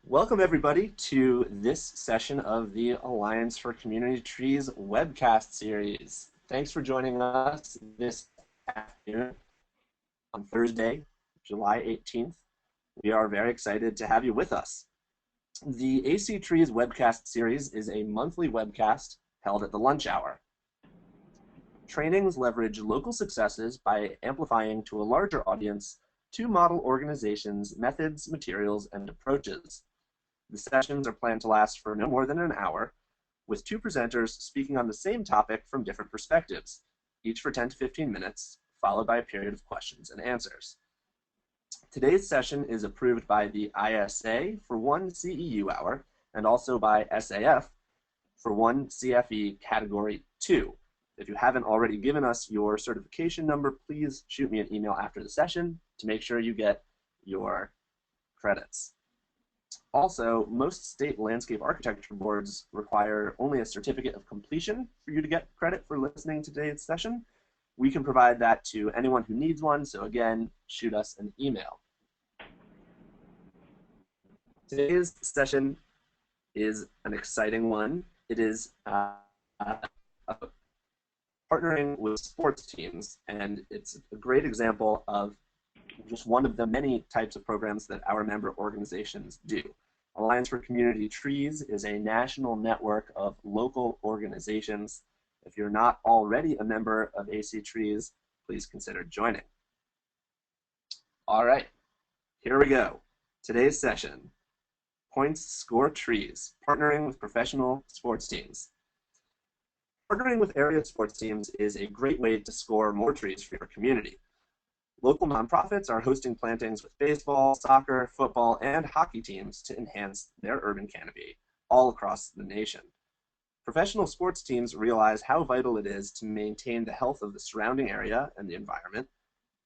Welcome, everybody, to this session of the Alliance for Community Trees webcast series. Thanks for joining us this afternoon on Thursday, July 18th. We are very excited to have you with us. The ACTrees webcast series is a monthly webcast held at the lunch hour. Trainings leverage local successes by amplifying to a larger audience two model organizations' methods, materials, and approaches. The sessions are planned to last for no more than an hour, with two presenters speaking on the same topic from different perspectives, each for 10 to 15 minutes, followed by a period of questions and answers. Today's session is approved by the ISA for one CEU hour, and also by SAF for one CFE Category 2. If you haven't already given us your certification number, please shoot me an email after the session to make sure you get your credits. Also, most state landscape architecture boards require only a certificate of completion for you to get credit for listening to today's session. We can provide that to anyone who needs one, so again, shoot us an email. Today's session is an exciting one. It is partnering with sports teams, and it's a great example of just one of the many types of programs that our member organizations do. Alliance for Community Trees is a national network of local organizations. If you're not already a member of ACTrees, please consider joining. All right, here we go. Today's session, Points Score Trees, partnering with professional sports teams. Partnering with area sports teams is a great way to score more trees for your community. Local nonprofits are hosting plantings with baseball, soccer, football, and hockey teams to enhance their urban canopy all across the nation. Professional sports teams realize how vital it is to maintain the health of the surrounding area and the environment,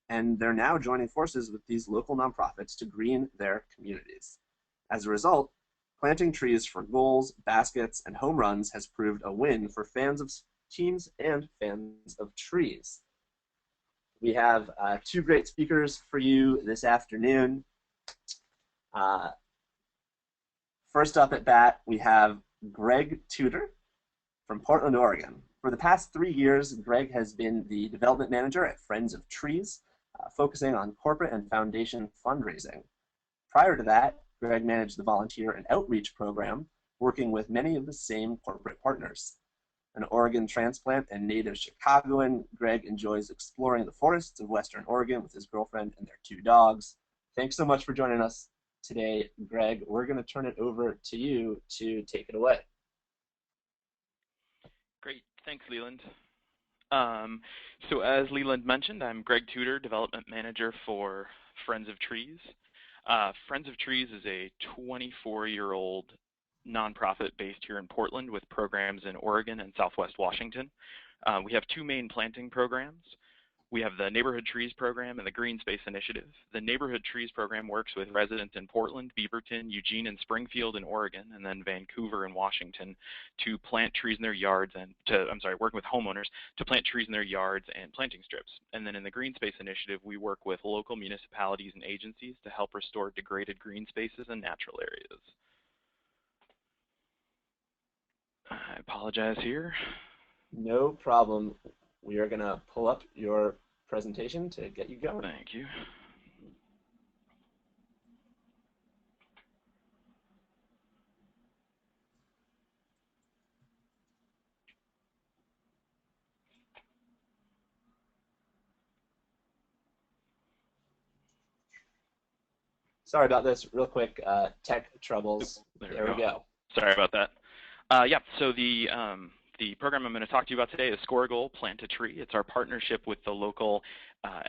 and they're now joining forces with these local nonprofits to green their communities. As a result, planting trees for goals, baskets, and home runs has proved a win for fans of teams and fans of trees. We have two great speakers for you this afternoon. First up at bat, we have Greg Tudor from Portland, Oregon. For the past 3 years, Greg has been the development manager at Friends of Trees, focusing on corporate and foundation fundraising. Prior to that, Greg managed the volunteer and outreach program, working with many of the same corporate partners. An Oregon transplant and native Chicagoan, Greg enjoys exploring the forests of Western Oregon with his girlfriend and their 2 dogs. Thanks so much for joining us today, Greg. We're going to turn it over to you to take it away. Great. Thanks, Leland. So as Leland mentioned, I'm Greg Tudor, Development Manager for Friends of Trees. Friends of Trees is a 24-year-old nonprofit based here in Portland with programs in Oregon and Southwest Washington. We have 2 main planting programs. We have the Neighborhood Trees Program and the Green Space Initiative. The Neighborhood Trees Program works with residents in Portland, Beaverton, Eugene, and Springfield in Oregon, and then Vancouver and Washington to plant trees in their yards and working with homeowners to plant trees in their yards and planting strips. And then in the Green Space Initiative, we work with local municipalities and agencies to help restore degraded green spaces and natural areas. I apologize here. No problem. We are going to pull up your presentation to get you going. Thank you. Sorry about this. Real quick, tech troubles. There we go. Sorry about that. Yeah, so the program I'm going to talk to you about today is Score a Goal, Plant a Tree. It's our partnership with the local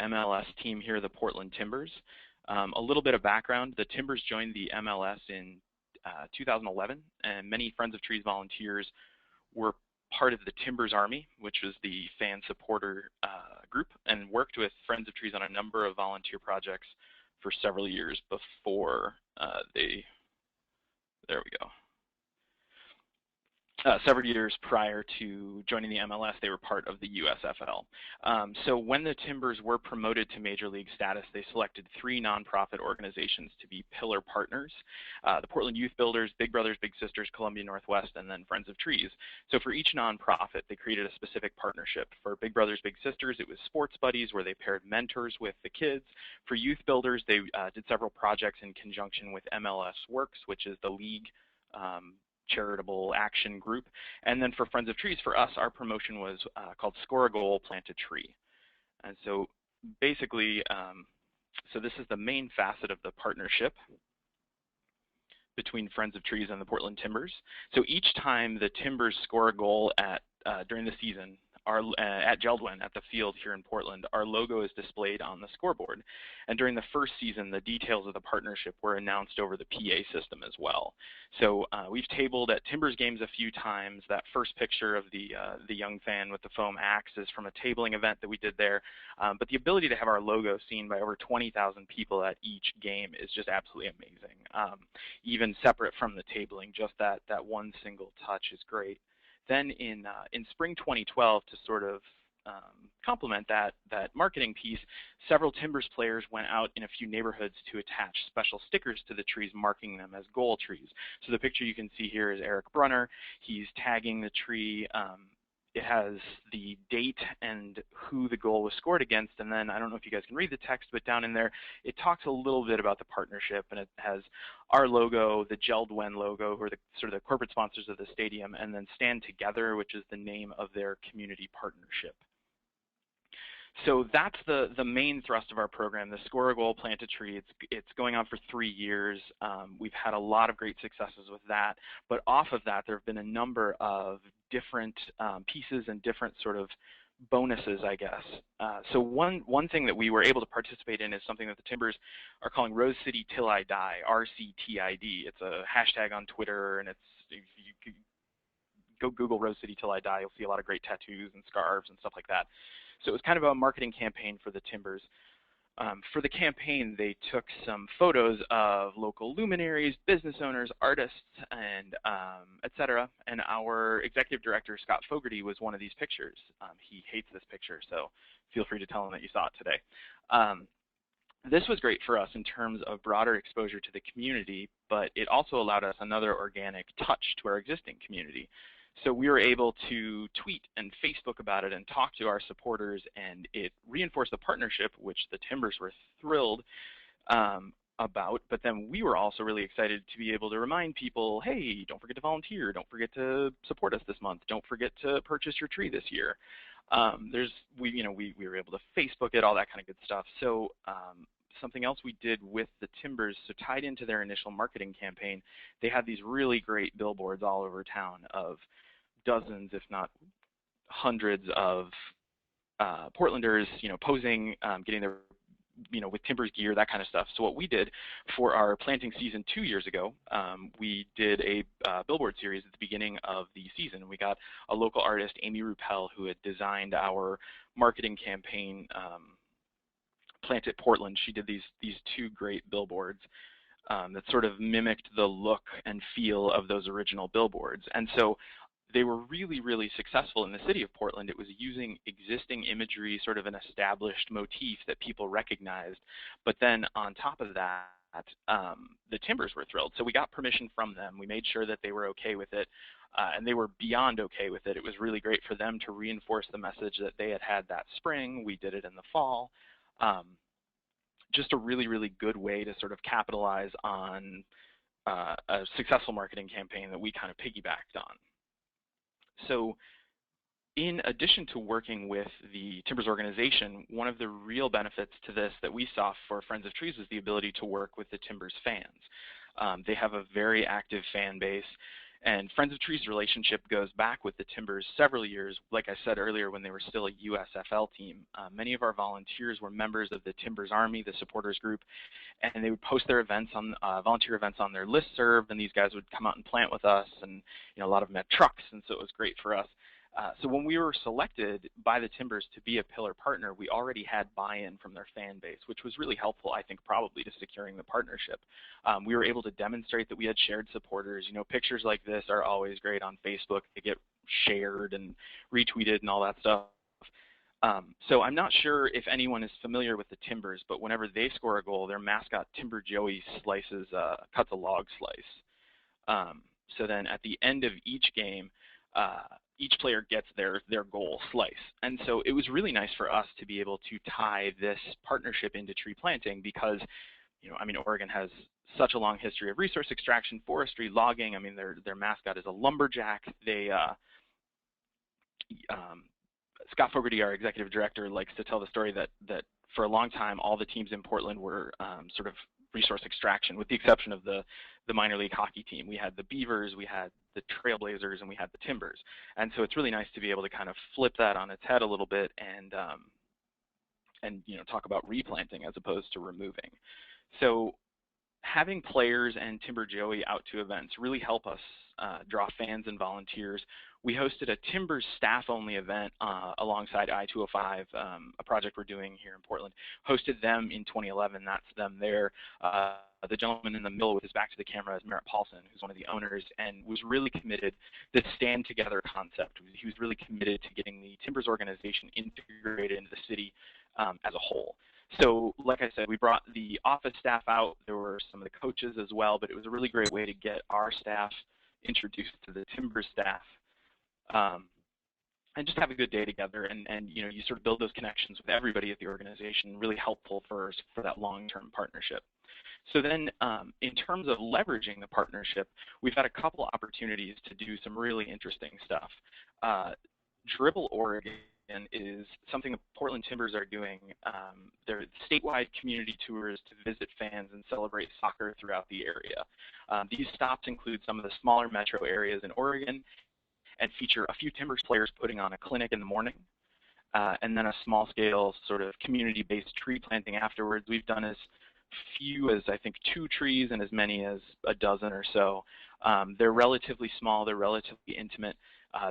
MLS team here, the Portland Timbers. A little bit of background, the Timbers joined the MLS in 2011, and many Friends of Trees volunteers were part of the Timbers Army, which was the fan supporter group, and worked with Friends of Trees on a number of volunteer projects for several years before there we go. several years prior to joining the MLS, they were part of the USFL. So when the Timbers were promoted to Major League status, they selected 3 nonprofit organizations to be pillar partners: the Portland Youth Builders, Big Brothers Big Sisters, Columbia Northwest, and then Friends of Trees. So for each nonprofit, they created a specific partnership. For Big Brothers Big Sisters, it was Sports Buddies, where they paired mentors with the kids. For Youth Builders, they did several projects in conjunction with MLS Works, which is the league charitable action group. And then for Friends of Trees, for us, our promotion was called Score a Goal, Plant a Tree. And so basically, so this is the main facet of the partnership between Friends of Trees and the Portland Timbers. So each time the Timbers score a goal during the season, at Geldwin, at the field here in Portland, our logo is displayed on the scoreboard. And during the first season, the details of the partnership were announced over the PA system as well. So we've tabled at Timbers games a few times. That first picture of the young fan with the foam axe is from a tabling event that we did there. But the ability to have our logo seen by over 20,000 people at each game is just absolutely amazing. Even separate from the tabling, just that one single touch is great. Then in spring 2012, to sort of complement that marketing piece, several Timbers players went out in a few neighborhoods to attach special stickers to the trees, marking them as goal trees. So the picture you can see here is Eric Brunner. He's tagging the tree. It has the date and who the goal was scored against, and then I don't know if you guys can read the text, but down in there it talks a little bit about the partnership, and it has our logo, the Geldwen logo, who are the sort of the corporate sponsors of the stadium, and then Stand Together, which is the name of their community partnership. So that's the main thrust of our program, the Score a Goal, Plant a Tree. It's going on for 3 years. We've had a lot of great successes with that, but off of that, there have been a number of different pieces and different sort of bonuses, I guess. So one thing that we were able to participate in is something that the Timbers are calling Rose City Till I Die, RCTID. It's a hashtag on Twitter, and if you go Google Rose City Till I Die, you'll see a lot of great tattoos and scarves and stuff like that. So it was kind of a marketing campaign for the Timbers. For the campaign, they took some photos of local luminaries, business owners, artists, and et cetera. And our executive director, Scott Fogarty, was one of these pictures. He hates this picture, so feel free to tell him that you saw it today. This was great for us in terms of broader exposure to the community, but it also allowed us another organic touch to our existing community. So we were able to tweet and Facebook about it and talk to our supporters, and it reinforced the partnership, which the Timbers were thrilled about. But then we were also really excited to be able to remind people, hey, don't forget to volunteer. Don't forget to support us this month. Don't forget to purchase your tree this year. We were able to Facebook it, all that kind of good stuff. So something else we did with the Timbers, so tied into their initial marketing campaign, they had these really great billboards all over town of dozens, if not hundreds of Portlanders, posing, getting their, with Timbers gear, that kind of stuff. So what we did for our planting season 2 years ago, we did a billboard series at the beginning of the season. We got a local artist, Amy Ruppel, who had designed our marketing campaign, Plant It Portland. She did these 2 great billboards that sort of mimicked the look and feel of those original billboards. And so they were really, really successful in the city of Portland. It was using existing imagery, sort of an established motif that people recognized. But then on top of that, the Timbers were thrilled. So we got permission from them. We made sure that they were okay with it, and they were beyond okay with it. It was really great for them to reinforce the message that they had that spring. We did it in the fall. Just a really, really good way to sort of capitalize on a successful marketing campaign that we kind of piggybacked on. So in addition to working with the Timbers organization, one of the real benefits to this that we saw for Friends of Trees was the ability to work with the Timbers fans. They have a very active fan base, and Friends of Trees' relationship goes back with the Timbers several years. Like I said earlier, when they were still a USFL team, many of our volunteers were members of the Timbers Army, the supporters group, and they would post their events on volunteer events on their listserv, and these guys would come out and plant with us, and a lot of them had trucks, and so it was great for us. So when we were selected by the Timbers to be a pillar partner, we already had buy-in from their fan base, which was really helpful, I think, probably to securing the partnership. We were able to demonstrate that we had shared supporters. You know, pictures like this are always great on Facebook. They get shared and retweeted and all that stuff. So I'm not sure if anyone is familiar with the Timbers, but whenever they score a goal, their mascot Timber Joey cuts a log slice. So then at the end of each game, each player gets their goal slice. And so it was really nice for us to be able to tie this partnership into tree planting because, you know, I mean, Oregon has such a long history of resource extraction, forestry, logging. I mean, their mascot is a lumberjack. Scott Fogarty, our executive director, likes to tell the story that for a long time, all the teams in Portland were sort of resource extraction, with the exception of the minor league hockey team. We had the Beavers, we had the Trailblazers, and we had the Timbers. And so it's really nice to be able to kind of flip that on its head a little bit and you know, talk about replanting as opposed to removing. So having players and Timber Joey out to events really help us draw fans and volunteers. We hosted a Timbers staff-only event alongside I-205, a project we're doing here in Portland. Hosted them in 2011. That's them there. The gentleman in the middle with his back to the camera is Merritt Paulson, who's one of the owners, and was really committed to the Stand Together concept. He was really committed to getting the Timbers organization integrated into the city as a whole. So, like I said, we brought the office staff out. There were some of the coaches as well, but it was a really great way to get our staff introduced to the Timbers staff. And just have a good day together, and you know, you sort of build those connections with everybody at the organization, really helpful for that long-term partnership. So then in terms of leveraging the partnership, we've had a couple opportunities to do some really interesting stuff. Dribble Oregon is something the Portland Timbers are doing. They're statewide community tours to visit fans and celebrate soccer throughout the area. These stops include some of the smaller metro areas in Oregon and feature a few Timbers players putting on a clinic in the morning, and then a small-scale sort of community-based tree planting afterwards. We've done as few as, I think, 2 trees and as many as a dozen or so. They're relatively small. They're relatively intimate.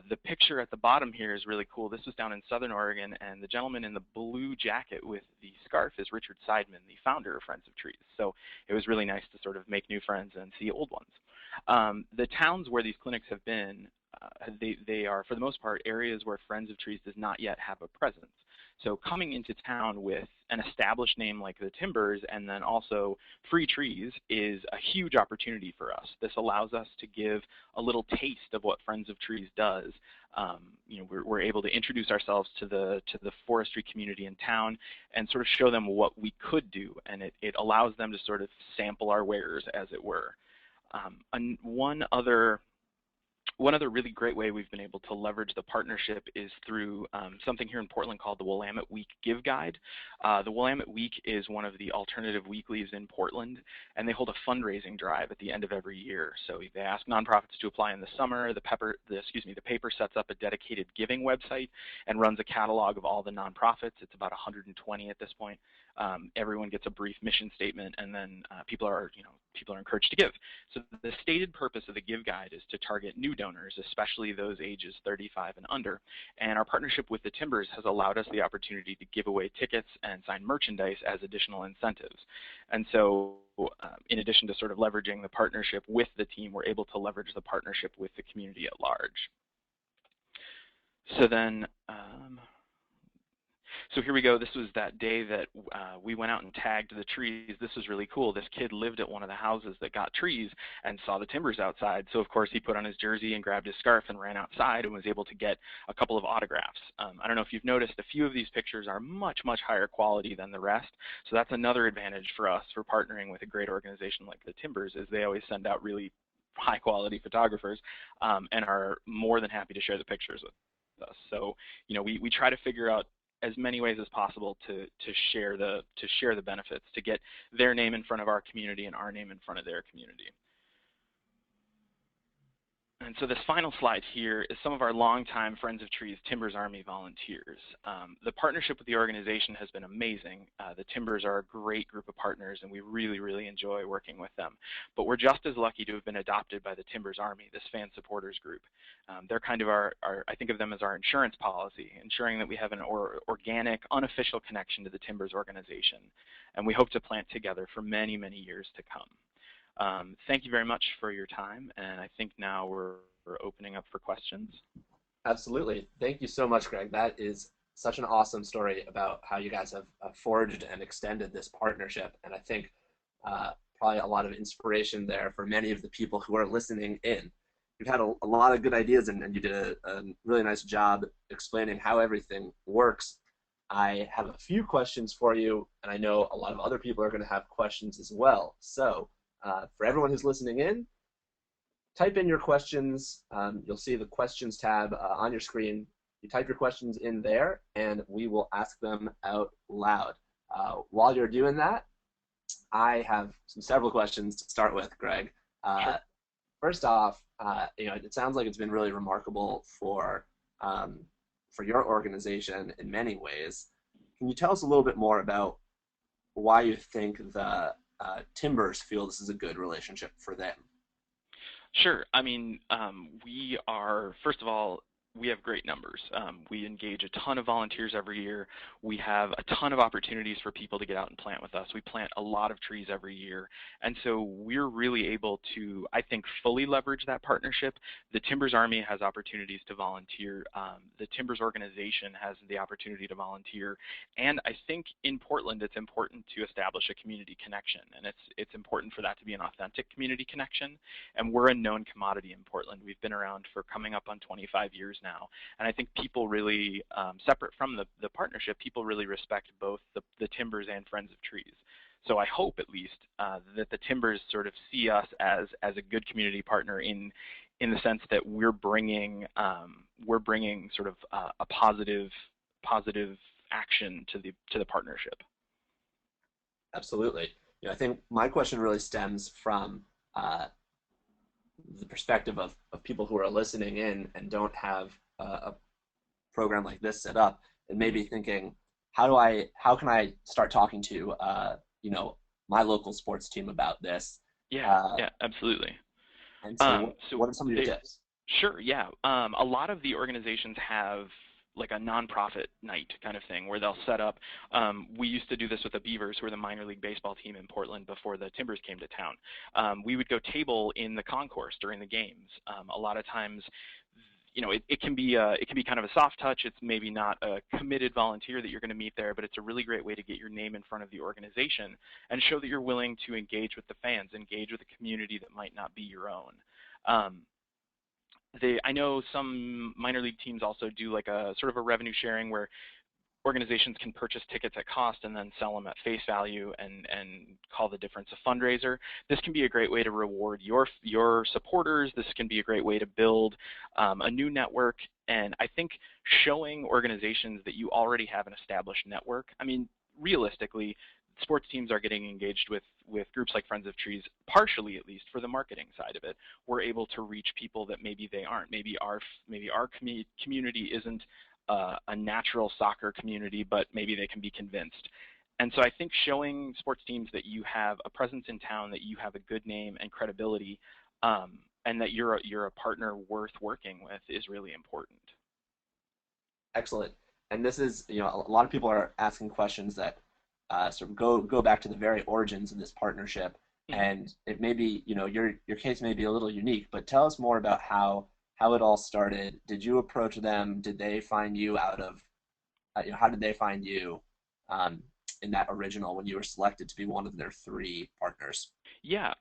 The picture at the bottom here is really cool. This was down in Southern Oregon, and the gentleman in the blue jacket with the scarf is Richard Seidman, the founder of Friends of Trees. So it was really nice to sort of make new friends and see old ones. The towns where these clinics have been, they are, for the most part, areas where Friends of Trees does not yet have a presence. So coming into town with an established name like the Timbers and then also free trees is a huge opportunity for us. This allows us to give a little taste of what Friends of Trees does. You know, we're able to introduce ourselves to the forestry community in town and sort of show them what we could do, and it allows them to sort of sample our wares, as it were. And one other really great way we've been able to leverage the partnership is through something here in Portland called the Willamette Week Give Guide. The Willamette Week is one of the alternative weeklies in Portland, and they hold a fundraising drive at the end of every year. So they ask nonprofits to apply in the summer. The paper sets up a dedicated giving website and runs a catalog of all the nonprofits. It's about 120 at this point. Everyone gets a brief mission statement, and then people are encouraged to give. So the stated purpose of the Give Guide is to target new donors, especially those ages 35 and under. And our partnership with the Timbers has allowed us the opportunity to give away tickets and sign merchandise as additional incentives. And so in addition to sort of leveraging the partnership with the team, we're able to leverage the partnership with the community at large. So then, so here we go. This was that day that we went out and tagged the trees. This was really cool. This kid lived at one of the houses that got trees and saw the Timbers outside. So, of course, he put on his jersey and grabbed his scarf and ran outside and was able to get a couple of autographs. I don't know if you've noticed, a few of these pictures are much, much higher quality than the rest. So that's another advantage for us for partnering with a great organization like the Timbers, is they always send out really high-quality photographers and are more than happy to share the pictures with us. So, you know, we try to figure out as many ways as possible to share the benefits, to get their name in front of our community and our name in front of their community. And so this final slide here is some of our longtime Friends of Trees Timbers Army volunteers. The partnership with the organization has been amazing. The Timbers are a great group of partners, and we really, really enjoy working with them. But we're just as lucky to have been adopted by the Timbers Army, this fan supporters group. They're kind of I think of them as our insurance policy, ensuring that we have an organic, unofficial connection to the Timbers organization. And we hope to plant together for many, many years to come. Thank you very much for your time, and I think now we're opening up for questions. Absolutely. Thank you so much, Greg. That is such an awesome story about how you guys have forged and extended this partnership. And I think probably a lot of inspiration there for many of the people who are listening in. You've had a lot of good ideas, and you did a really nice job explaining how everything works. I have a few questions for you, and I know a lot of other people are going to have questions as well. So for everyone who's listening in, type in your questions. You'll see the questions tab on your screen. You type your questions in there, and we will ask them out loud. While you're doing that, I have several questions to start with, Greg. Sure. First off, it sounds like it's been really remarkable for your organization in many ways. Can you tell us a little bit more about why you think the Timbers feel this is a good relationship for them? Sure. I mean, first of all, we have great numbers. We engage a ton of volunteers every year. We have a ton of opportunities for people to get out and plant with us. We plant a lot of trees every year. And so we're really able to, I think, fully leverage that partnership. The Timbers Army has opportunities to volunteer. The Timbers organization has the opportunity to volunteer. And I think in Portland, it's important to establish a community connection. And it's important for that to be an authentic community connection. And we're a known commodity in Portland. We've been around for coming up on 25 years now. And I think people really, separate from the partnership, people really respect both the Timbers and Friends of Trees. So I hope at least that the Timbers sort of see us as a good community partner in the sense that we're bringing sort of a positive action to the partnership. Absolutely. I think my question really stems from the perspective of people who are listening in and don't have a program like this set up, and maybe thinking, how can I start talking to my local sports team about this? Yeah, absolutely. And so, what are some of your tips? Sure, yeah. A lot of the organizations have like a nonprofit night kind of thing where they'll set up. We used to do this with the Beavers, who are the minor league baseball team in Portland before the Timbers came to town. We would go table in the concourse during the games. A lot of times, it can be kind of a soft touch. It's maybe not a committed volunteer that you're going to meet there, but it's a really great way to get your name in front of the organization and show that you're willing to engage with the fans, engage with a community that might not be your own. I know some minor league teams also do like a sort of a revenue sharing where organizations can purchase tickets at cost and then sell them at face value and call the difference a fundraiser. This can be a great way to reward your supporters. This can be a great way to build a new network. And I think showing organizations that you already have an established network, I mean, realistically, sports teams are getting engaged with groups like Friends of Trees, partially at least for the marketing side of it. We're able to reach people that maybe they aren't. Maybe our community isn't a natural soccer community, but maybe they can be convinced. And so I think showing sports teams that you have a presence in town, that you have a good name and credibility, and that you're a partner worth working with is really important. Excellent. And this is, a lot of people are asking questions that sort of go back to the very origins of this partnership. Mm-hmm. And it may be, your case may be a little unique, but tell us more about how it all started. Did you approach them? Did they find you out of, how did they find you in that original when you were selected to be one of their 3 partners? Yeah,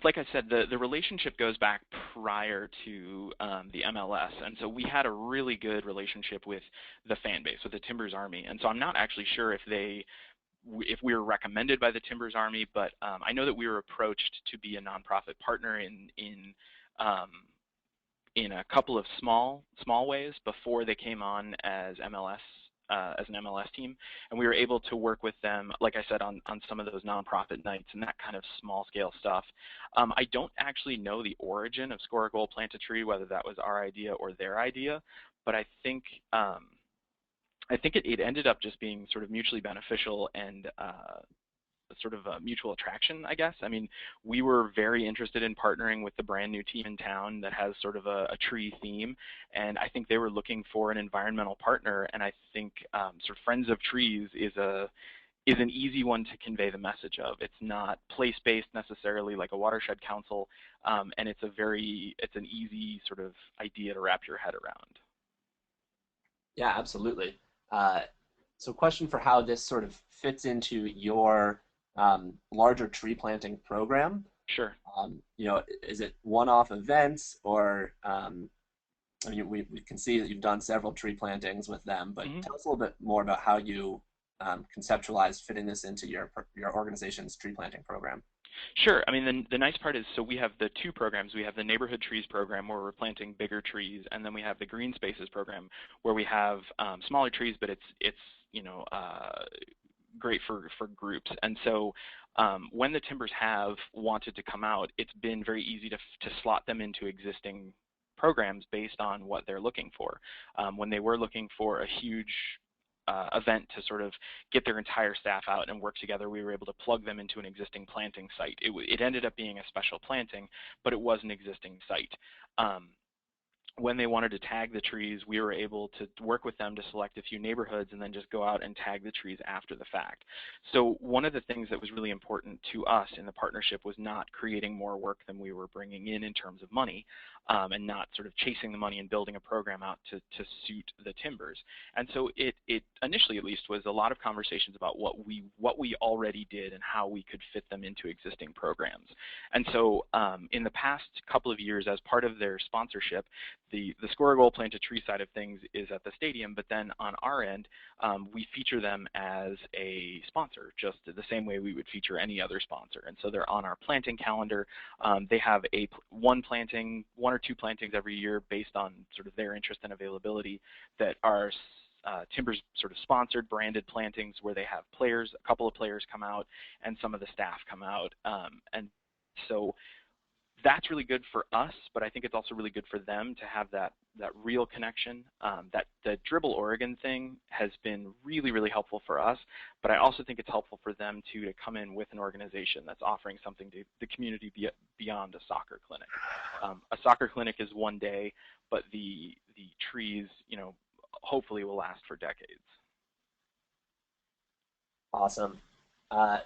like I said, the relationship goes back prior to the MLS, and so we had a really good relationship with the fan base, with the Timbers Army, and so I'm not actually sure if we were recommended by the Timbers Army, but I know that we were approached to be a nonprofit partner in a couple of small ways before they came on as MLS as an MLS team, and we were able to work with them, like I said, on some of those nonprofit nights and that kind of small scale stuff. I don't actually know the origin of Score a Goal, Plant a Tree, whether that was our idea or their idea, but I think it ended up just being sort of mutually beneficial and sort of a mutual attraction, I guess. I mean, we were very interested in partnering with the brand new team in town that has sort of a tree theme, and I think they were looking for an environmental partner, and I think sort of Friends of Trees is an easy one to convey the message of. It's not place-based necessarily like a watershed council, and it's an easy sort of idea to wrap your head around. Yeah, absolutely. Uh, so question for how this sort of fits into your larger tree planting program. Sure. Is it one-off events or, I mean, we can see that you've done several tree plantings with them, but Mhm. tell us a little bit more about how you conceptualize fitting this into your organization's tree planting program. Sure. I mean, the nice part is, so we have the two programs. We have the Neighborhood Trees program where we're planting bigger trees, and then we have the Green Spaces program where we have smaller trees, but it's great for groups. And so when the timbers have wanted to come out, it's been very easy to slot them into existing programs based on what they're looking for. When they were looking for a huge event to sort of get their entire staff out and work together, we were able to plug them into an existing planting site. It ended up being a special planting, but it was an existing site. Um, when they wanted to tag the trees, we were able to work with them to select a few neighborhoods and then just go out and tag the trees after the fact. So one of the things that was really important to us in the partnership was not creating more work than we were bringing in terms of money, and not sort of chasing the money and building a program out to suit the timbers. And so it initially at least was a lot of conversations about what we already did and how we could fit them into existing programs. And so in the past couple of years, as part of their sponsorship, the Score a Goal, Plant a Tree side of things is at the stadium, but then on our end, we feature them as a sponsor, just the same way we would feature any other sponsor. And so they're on our planting calendar. They have one or two plantings every year based on sort of their interest and availability that are Timbers sort of sponsored branded plantings where they have a couple of players come out and some of the staff come out. And so that's really good for us, but I think it's also really good for them to have that real connection. That the Dribble Oregon thing has been really, really helpful for us, but I also think it's helpful for them to come in with an organization that's offering something to the community beyond a soccer clinic. A soccer clinic is one day, but the trees, hopefully will last for decades. Awesome. Uh,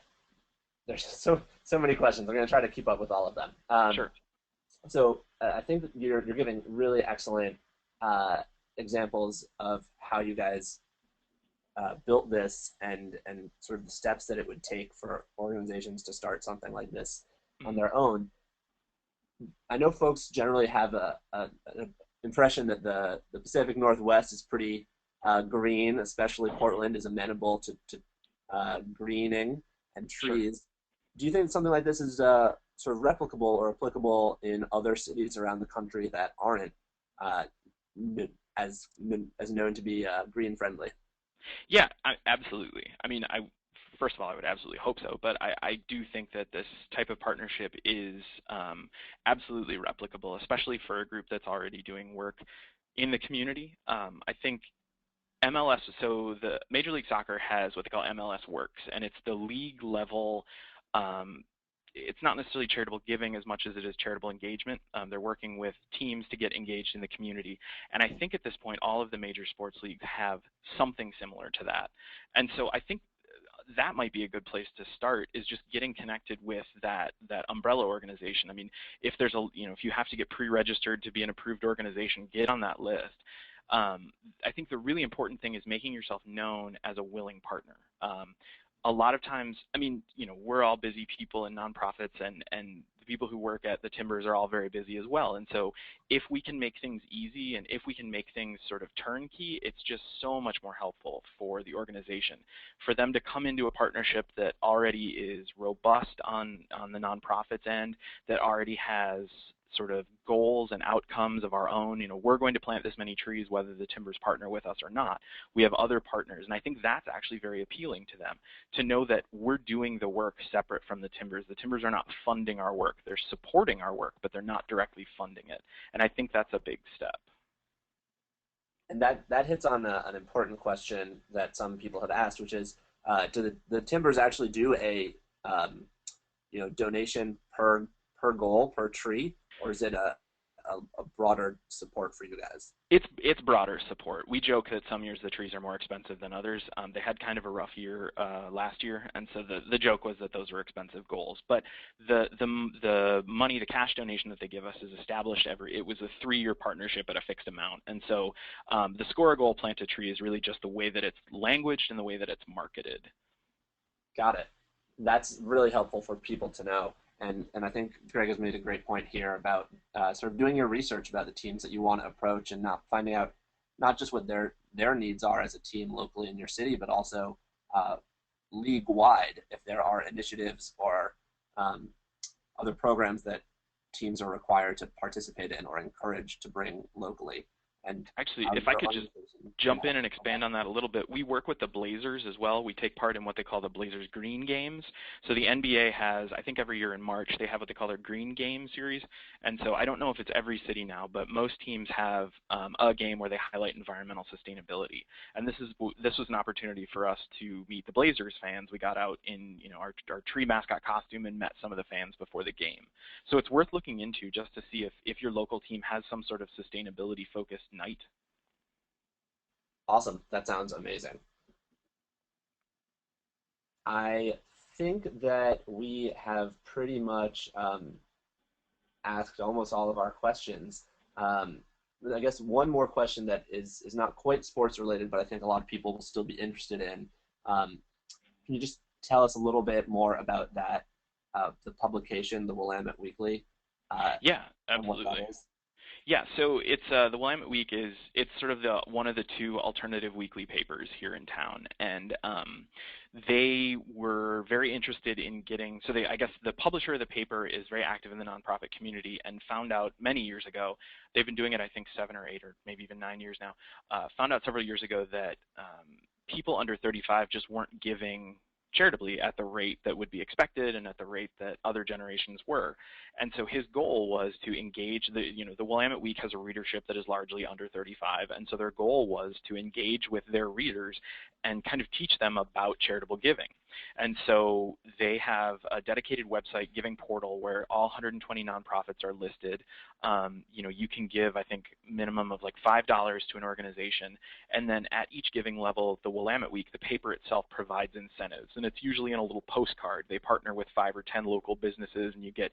there's so many questions. I'm going to try to keep up with all of them. Sure. So I think that you're giving really excellent examples of how you guys built this and sort of the steps that it would take for organizations to start something like this on Mhm. their own. I know folks generally have an impression that the Pacific Northwest is pretty green, especially Portland is amenable to greening and Sure. trees. Do you think something like this is sort of replicable or applicable in other cities around the country that aren't uh, as known to be green friendly? Yeah, absolutely. I mean, first of all, I would absolutely hope so, but I do think that this type of partnership is absolutely replicable, especially for a group that's already doing work in the community. I think MLS, so the Major League Soccer has what they call MLS Works, and it's the league level. Um, it's not necessarily charitable giving as much as it is charitable engagement. They're working with teams to get engaged in the community. And I think at this point, all of the major sports leagues have something similar to that. And so I think that might be a good place to start, is just getting connected with that umbrella organization. I mean, if if you have to get pre-registered to be an approved organization, get on that list. I think the really important thing is making yourself known as a willing partner. A lot of times, I mean, we're all busy people in nonprofits, and the people who work at the Timbers are all very busy as well. And so if we can make things easy and if we can make things sort of turnkey, it's just so much more helpful for the organization. For them to come into a partnership that already is robust on the nonprofits end, that already has sort of goals and outcomes of our own. We're going to plant this many trees whether the timbers partner with us or not. We have other partners, and I think that's actually very appealing to them, to know that we're doing the work separate from the timbers. The timbers are not funding our work. They're supporting our work, but they're not directly funding it. And I think that's a big step. And that hits on an important question that some people have asked, which is, do the timbers actually do a donation per goal per tree, or is it a broader support for you guys? It's broader support. We joke that some years the trees are more expensive than others. They had kind of a rough year last year, and so the joke was that those were expensive goals. But the money, the cash donation that they give us is established it was a 3-year partnership at a fixed amount, and so the score a goal, plant a tree is really just the way that it's languaged and the way that it's marketed. Got it. That's really helpful for people to know. And I think Greg has made a great point here about sort of doing your research about the teams that you want to approach, and not finding out not just what their needs are as a team locally in your city, but also league-wide, if there are initiatives or other programs that teams are required to participate in or encouraged to bring locally. And actually, if I could just jump in and expand on that a little bit, we work with the Blazers as well. We take part in what they call the Blazers Green Games. So the NBA has, I think every year in March, they have what they call their Green Game series. And so I don't know if it's every city now, but most teams have a game where they highlight environmental sustainability. And this was an opportunity for us to meet the Blazers fans. We got out in our tree mascot costume and met some of the fans before the game. So it's worth looking into just to see if your local team has some sort of sustainability focused night. Awesome. That sounds amazing. I think that we have pretty much asked almost all of our questions. I guess one more question that is not quite sports related, but I think a lot of people will still be interested in. Can you just tell us a little bit more about that, the publication, the Willamette Weekly? Yeah, absolutely. Yeah, so it's the Willamette Week it's sort of one of the 2 alternative weekly papers here in town, and they were very interested in getting. So I guess the publisher of the paper is very active in the nonprofit community, and found out many years ago, they've been doing it I think 7 or 8 or maybe even 9 years now. Found out several years ago that people under 35 just weren't giving charitably at the rate that would be expected and at the rate that other generations were. And so his goal was to engage the Willamette Week has a readership that is largely under 35, and so their goal was to engage with their readers and kind of teach them about charitable giving. And so they have a dedicated website giving portal where all 120 nonprofits are listed. You can give, I think, minimum of like $5 to an organization, and then at each giving level, the Willamette Week, the paper itself provides incentives, and it's usually in a little postcard. They partner with 5 or 10 local businesses, and you get,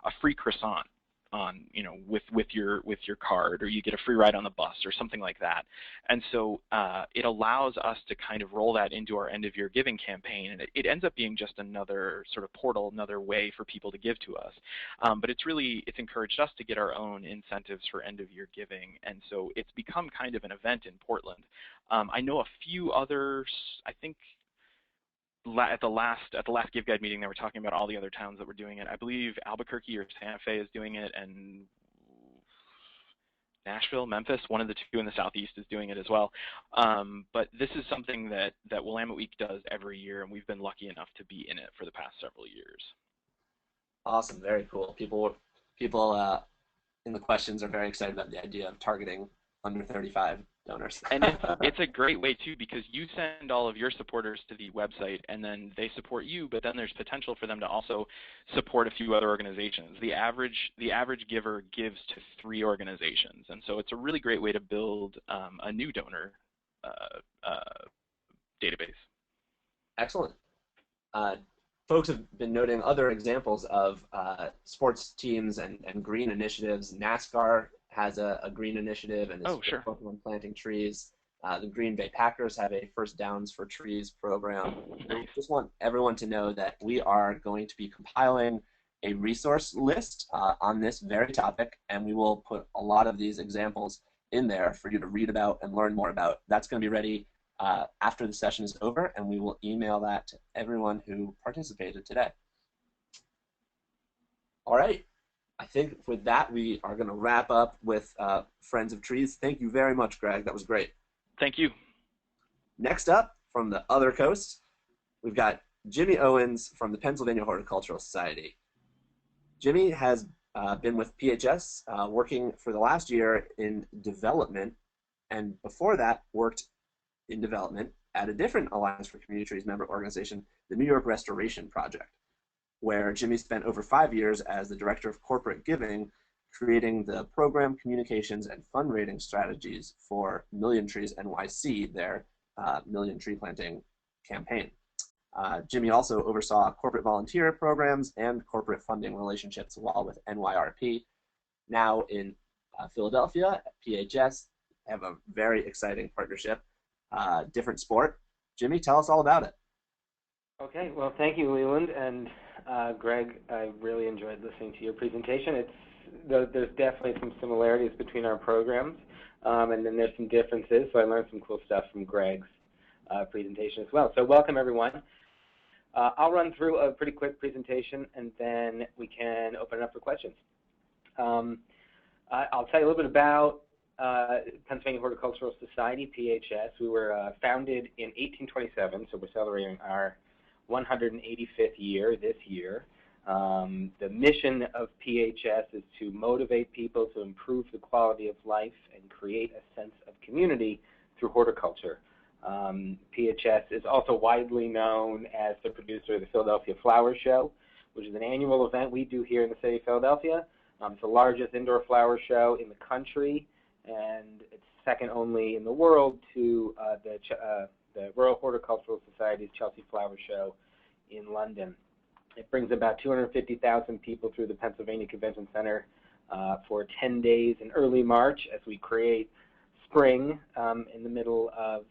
a free croissant on, with your card, or you get a free ride on the bus or something like that. And so it allows us to kind of roll that into our end of year giving campaign, and it ends up being just another sort of portal, another way for people to give to us. But it's encouraged us to get our own incentives for end of year giving, and so it's become kind of an event in Portland. I know a few others, I think at the last Give Guide meeting, they were talking about all the other towns that were doing it. I believe Albuquerque or Santa Fe is doing it, and Nashville, Memphis, one of the 2 in the southeast is doing it as well. But this is something that Willamette Week does every year, and we've been lucky enough to be in it for the past several years. Awesome, very cool. People in the questions are very excited about the idea of targeting under 35 donors. And it's a great way too, because you send all of your supporters to the website, and then they support you, but then there's potential for them to also support a few other organizations. The average giver gives to 3 organizations, and so it's a really great way to build a new donor database. Excellent. Folks have been noting other examples of sports teams and green initiatives. NASCAR has a green initiative and is focused on planting trees. The Green Bay Packers have a First Downs for Trees program. I just want everyone to know that we are going to be compiling a resource list on this very topic, and we will put a lot of these examples in there for you to read about and learn more about. That's going to be ready after the session is over, and we will email that to everyone who participated today. All right. I think with that, we are going to wrap up with Friends of Trees. Thank you very much, Greg. That was great. Thank you. Next up, from the other coast, we've got Jimmy Owens from the Pennsylvania Horticultural Society. Jimmy has been with PHS working for the last year in development, and before that worked in development at a different Alliance for Community Trees member organization, the New York Restoration Project, where Jimmy spent over 5 years as the Director of Corporate Giving, creating the program, communications, and fundraising strategies for Million Trees NYC, their million tree planting campaign. Jimmy also oversaw corporate volunteer programs and corporate funding relationships while with NYRP. Now in Philadelphia at PHS, have a very exciting partnership, different sport. Jimmy, tell us all about it. Okay, well, thank you, Leland, and Greg, I really enjoyed listening to your presentation. There's definitely some similarities between our programs, and then there's some differences, so I learned some cool stuff from Greg's presentation as well. So welcome, everyone. I'll run through a pretty quick presentation, and then we can open it up for questions. I'll tell you a little bit about Pennsylvania Horticultural Society, PHS. We were founded in 1827, so we're celebrating our 185th year this year. The mission of PHS is to motivate people to improve the quality of life and create a sense of community through horticulture. PHS is also widely known as the producer of the Philadelphia Flower Show, which is an annual event we do here in the city of Philadelphia. It's the largest indoor flower show in the country, and it's second only in the world to the Royal Horticultural Society's Chelsea Flower Show in London. It brings about 250,000 people through the Pennsylvania Convention Center for 10 days in early March as we create spring in the middle of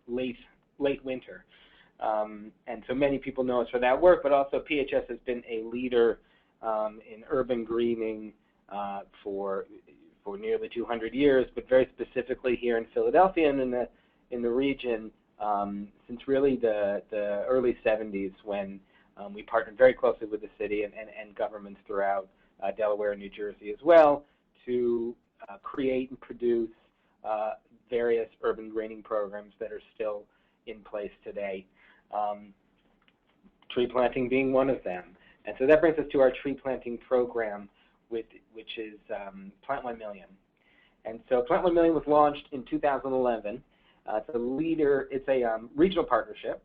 late winter. And so many people know us for that work, but also PHS has been a leader in urban greening for nearly 200 years, but very specifically here in Philadelphia and in the region since really the early 70s, when we partnered very closely with the city and governments throughout Delaware and New Jersey as well to create and produce various urban greening programs that are still in place today, tree planting being one of them. And so that brings us to our tree planting program, which is Plant 1 Million. And so Plant 1 Million was launched in 2011. It's a regional partnership,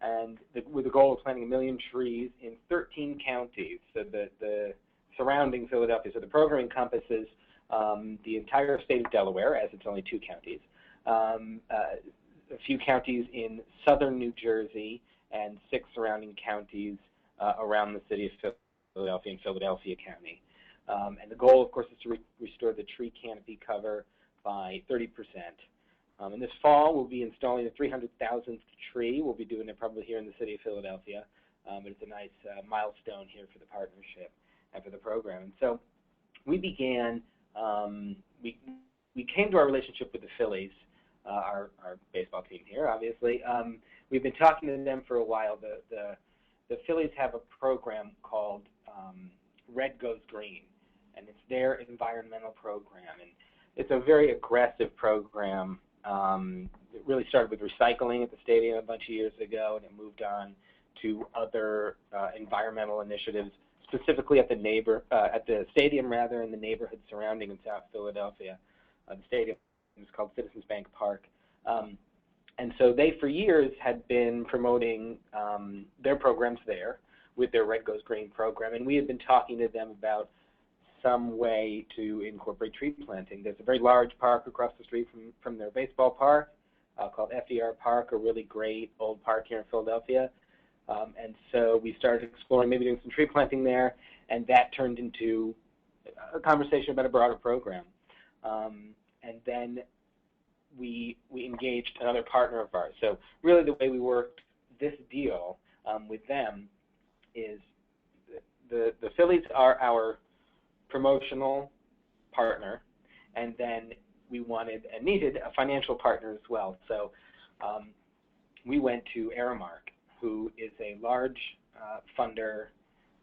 and with the goal of planting 1 million trees in 13 counties, so the surrounding Philadelphia. So the program encompasses the entire state of Delaware, as it's only 2 counties, a few counties in southern New Jersey, and 6 surrounding counties around the city of Philadelphia and Philadelphia County. And the goal, of course, is to restore the tree canopy cover by 30%. And this fall, we'll be installing the 300,000th tree. We'll be doing it probably here in the city of Philadelphia. But it's a nice milestone here for the partnership and for the program. And so we began, we came to our relationship with the Phillies, our baseball team here, obviously. We've been talking to them for a while. The Phillies have a program called Red Goes Green, and it's their environmental program. And it's a very aggressive program. It really started with recycling at the stadium a bunch of years ago, and it moved on to other environmental initiatives, specifically at the stadium rather, in the neighborhood surrounding in South Philadelphia. The stadium is called Citizens Bank Park. And so they, for years, had been promoting their programs there with their Red Goes Green program, and we had been talking to them about some way to incorporate tree planting. There's a very large park across the street from their baseball park called FDR Park, a really great old park here in Philadelphia. And so we started exploring maybe doing some tree planting there, and that turned into a conversation about a broader program. And then we engaged another partner of ours. So really the way we worked this deal with them is the Phillies are our promotional partner, and then we wanted and needed a financial partner as well. So we went to Aramark, who is a large funder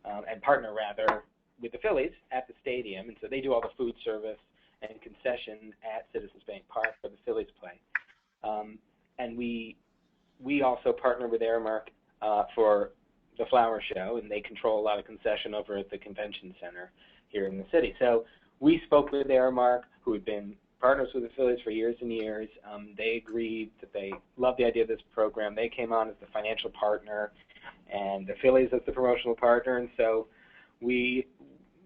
and partner rather with the Phillies at the stadium, and so they do all the food service and concession at Citizens Bank Park where the Phillies play. And we also partner with Aramark for the flower show, and they control a lot of concession over at the convention center here in the city. So we spoke with Aramark, who had been partners with the Phillies for years and years. They agreed that they loved the idea of this program. They came on as the financial partner, and the Phillies as the promotional partner. And so we,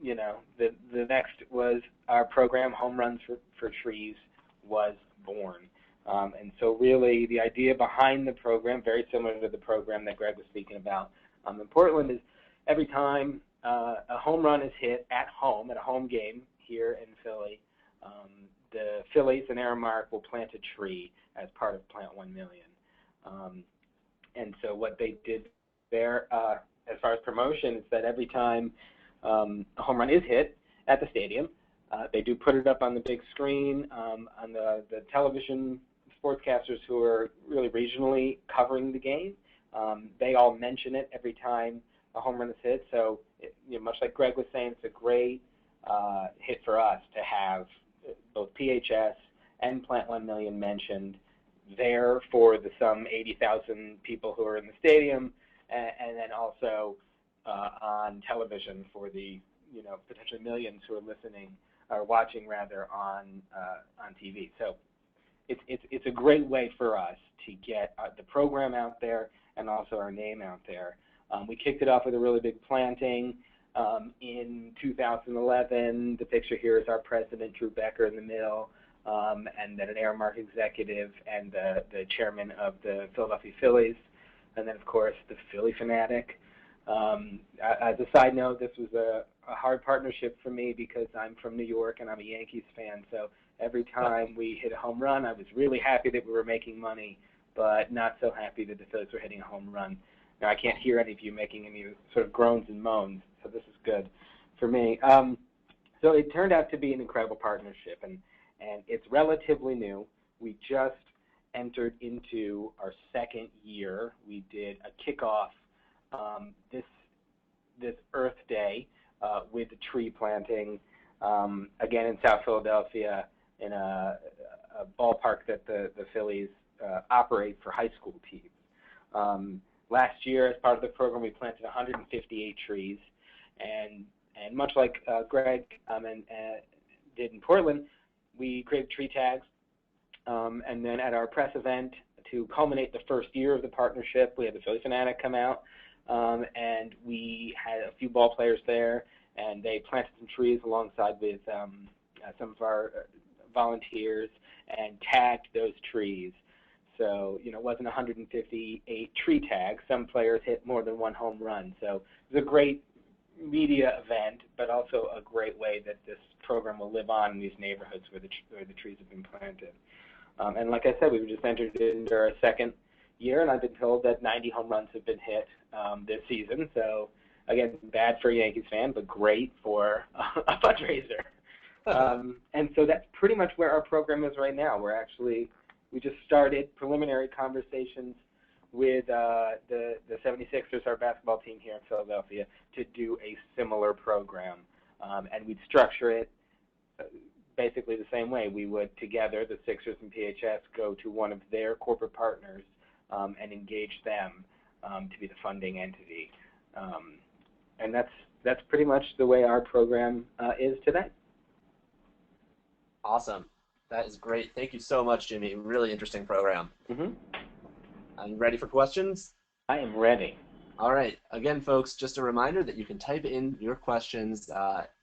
the next was our program, Home Runs for Trees, was born. And so really the idea behind the program, very similar to the program that Greg was speaking about in Portland, is every time a home run is hit at home, at a home game here in Philly, the Phillies and Aramark will plant a tree as part of Plant 1 Million. And so what they did there as far as promotion is that every time a home run is hit at the stadium, they do put it up on the big screen, on the television sportscasters who are really regionally covering the game. They all mention it every time a home run is hit. So, much like Greg was saying, it's a great hit for us to have both PHS and Plant 1 Million mentioned there for the some 80,000 people who are in the stadium, and then also on television for the potentially millions who are listening or watching rather on TV. So it's a great way for us to get the program out there and also our name out there. We kicked it off with a really big planting in 2011. The picture here is our president, Drew Becker, in the middle, and then an Aramark executive and the chairman of the Philadelphia Phillies, and then, of course, the Philly fanatic. As a side note, this was a hard partnership for me because I'm from New York and I'm a Yankees fan, so every time we hit a home run, I was really happy that we were making money, but not so happy that the Phillies were hitting a home run. Now, I can't hear any of you making any sort of groans and moans, so this is good for me. So it turned out to be an incredible partnership, and it's relatively new. We just entered into our second year. We did a kickoff this Earth Day with the tree planting, again in South Philadelphia in a ballpark that the Phillies operate for high school teams. Last year, as part of the program, we planted 158 trees, and much like Greg did in Portland, we created tree tags, and then at our press event to culminate the first year of the partnership, we had the Philly Fanatic come out, and we had a few ball players there, and they planted some trees alongside with some of our volunteers and tagged those trees. So, it wasn't 158 tree tags. Some players hit more than one home run. So it was a great media event, but also a great way that this program will live on in these neighborhoods where the trees have been planted. And like I said, we've just entered into our second year, and I've been told that 90 home runs have been hit this season. So, again, bad for a Yankees fan, but great for a fundraiser. And so that's pretty much where our program is right now. We just started preliminary conversations with the 76ers, our basketball team here in Philadelphia, to do a similar program. And we'd structure it basically the same way. We would, together, the Sixers and PHS, go to one of their corporate partners and engage them to be the funding entity. And that's pretty much the way our program is today. Awesome. That is great. Thank you so much, Jimmy. Really interesting program. Mm-hmm. Are you ready for questions? I am ready. All right. Again, folks, just a reminder that you can type in your questions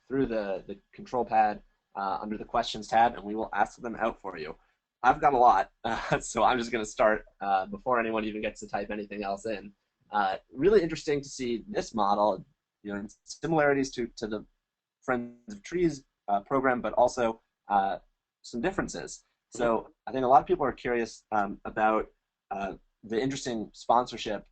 through the control pad under the questions tab, and we will ask them out for you. I've got a lot, so I'm just going to start before anyone even gets to type anything else in. Really interesting to see this model, similarities to the Friends of Trees program, but also some differences. So I think a lot of people are curious about the interesting sponsorship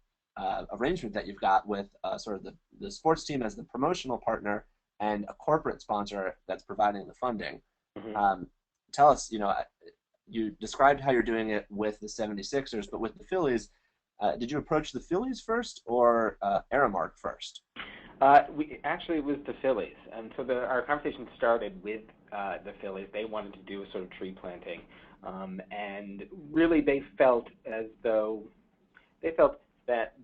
arrangement that you've got with sort of the sports team as the promotional partner and a corporate sponsor that's providing the funding. Mm-hmm. Tell us, you described how you're doing it with the 76ers, but with the Phillies, did you approach the Phillies first or Aramark first? We actually, it was the Phillies, and so our conversation started with the Phillies. They wanted to do a sort of tree planting, and really they felt that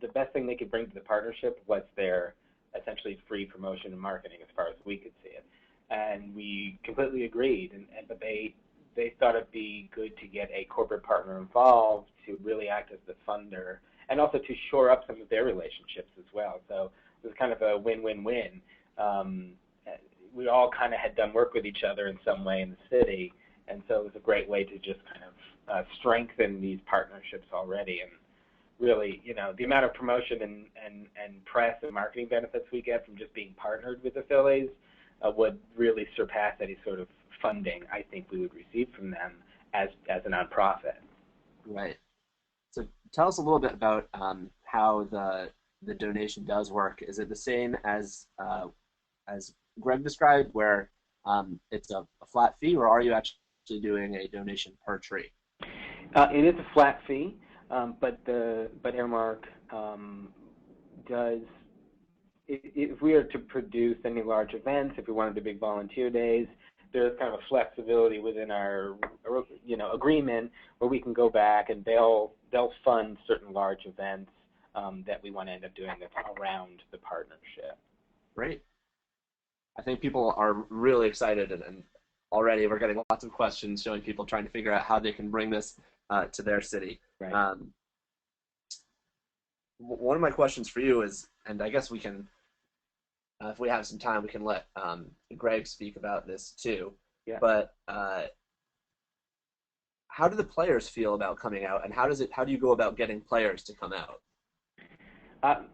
the best thing they could bring to the partnership was their essentially free promotion and marketing, as far as we could see it, and we completely agreed. But they thought it'd be good to get a corporate partner involved to really act as the funder, and also to shore up some of their relationships as well. So it was kind of a win-win-win. Um, we all kind of had done work with each other in some way in the city, and so it was a great way to just kind of strengthen these partnerships already. And really, the amount of promotion and press and marketing benefits we get from just being partnered with the Phillies would really surpass any sort of funding I think we would receive from them as a nonprofit. Right. So tell us a little bit about how the donation does work. Is it the same as Greg described, where it's a flat fee, or are you actually doing a donation per tree? It is a flat fee, but Airmark does. If we are to produce any large events, if we wanted to do big volunteer days, there's kind of a flexibility within our agreement where we can go back and they'll fund certain large events that we want to end up doing that's around the partnership. Great. I think people are really excited, and already we're getting lots of questions showing people trying to figure out how they can bring this to their city. Right. One of my questions for you is, and I guess we can, if we have some time, we can let Greg speak about this too. Yeah. But how do the players feel about coming out, and how do you go about getting players to come out?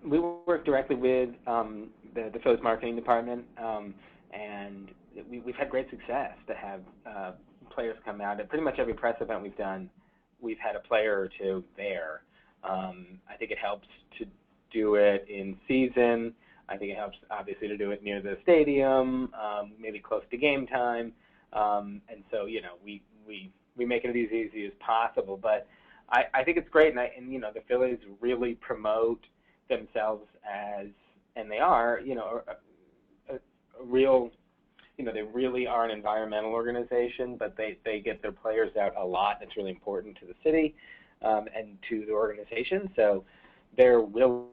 We work directly with the Phillies marketing department, and we've had great success to have players come out. At pretty much every press event we've done, we've had a player or two there. I think it helps to do it in season. I think it helps, obviously, to do it near the stadium, maybe close to game time. And so, we make it as easy as possible. But I think it's great, and the Phillies really promote themselves as, and they are, a real, they really are an environmental organization, but they get their players out a lot. That's really important to the city and to the organization. So they're willing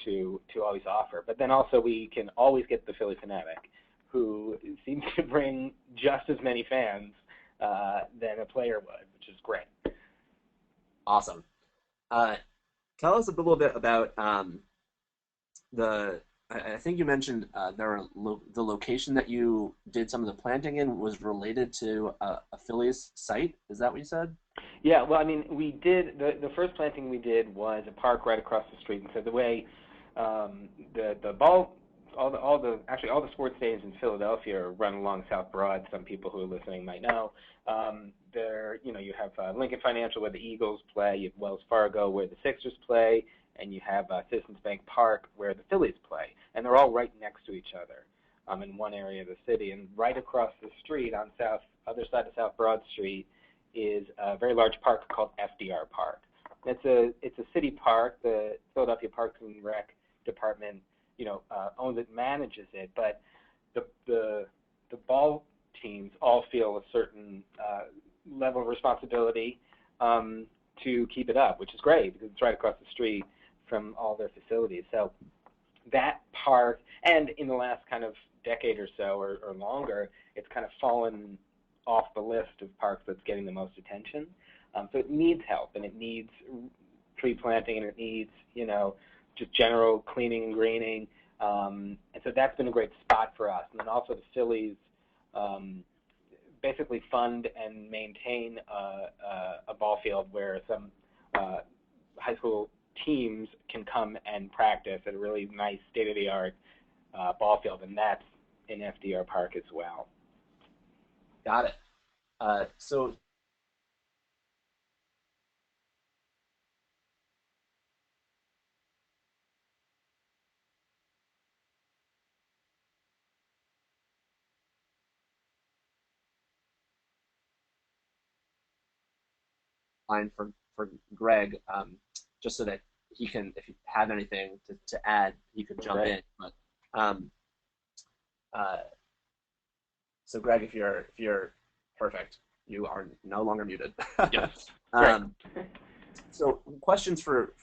to always offer. But then also we can always get the Philly fanatic, who seems to bring just as many fans than a player would, which is great. Awesome. Tell us a little bit about I think you mentioned the location that you did some of the planting in was related to a Phillies site. Is that what you said? Yeah, well, I mean, we did, the first planting we did was a park right across the street. And so the way the ball, actually all the sports stadiums in Philadelphia are run along South Broad. Some people who are listening might know. You have Lincoln Financial where the Eagles play, you have Wells Fargo where the Sixers play, and you have Citizens Bank Park where the Phillies play. And they're all right next to each other in one area of the city. And right across the street on other side of South Broad Street is a very large park called FDR Park. It's a city park. The Philadelphia Parks and Rec Department, owns it, manages it, but the ball teams all feel a certain level of responsibility to keep it up, which is great because it's right across the street from all their facilities. So that park, and in the last kind of decade or so or longer, it's kind of fallen off the list of parks that's getting the most attention. So it needs help, and it needs tree planting, and it needs, just general cleaning and greening. And so that's been a great spot for us. And then also the Phillies basically fund and maintain a ball field where some high school teams can come and practice at a really nice state-of-the-art ball field, and that's in FDR Park as well. Got it. So line for Greg, just so that he can, if you have anything to add, he could jump in. But Um, uh, so Greg, if you're perfect, you are no longer muted. Yes. Great. um, so questions for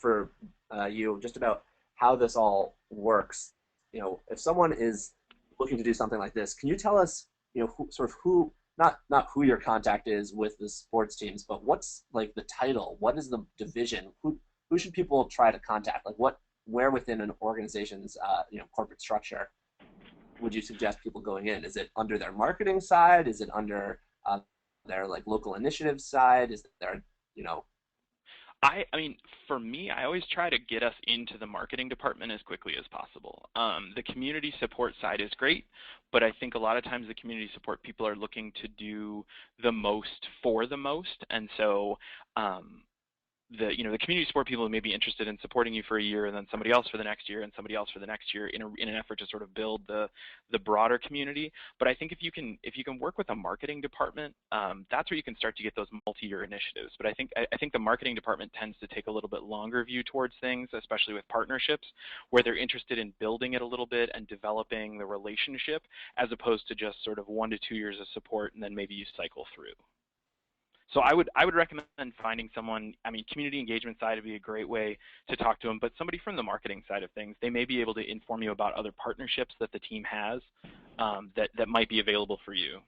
you just about how this all works. If someone is looking to do something like this, can you tell us, who, not who your contact is with the sports teams, but what's like the title? What is the division? Who should people try to contact? Like where within an organization's corporate structure would you suggest people going in? Is it under their marketing side? Is it under their like local initiative side? Is there, you know, I mean, for me, I always try to get us into the marketing department as quickly as possible. The community support side is great, but I think a lot of times the community support people are looking to do the most for the most, and so the community support people may be interested in supporting you for a year, and then somebody else for the next year, and somebody else for the next year, in an effort to sort of build the broader community. But I think if you can work with a marketing department, that's where you can start to get those multi-year initiatives. But I think the marketing department tends to take a little bit longer view towards things, especially with partnerships, where they're interested in building it a little bit and developing the relationship, as opposed to just sort of 1 to 2 years of support and then maybe you cycle through. So I would recommend finding someone. I mean, community engagement side would be a great way to talk to them, but somebody from the marketing side of things, they may be able to inform you about other partnerships that the team has that might be available for you.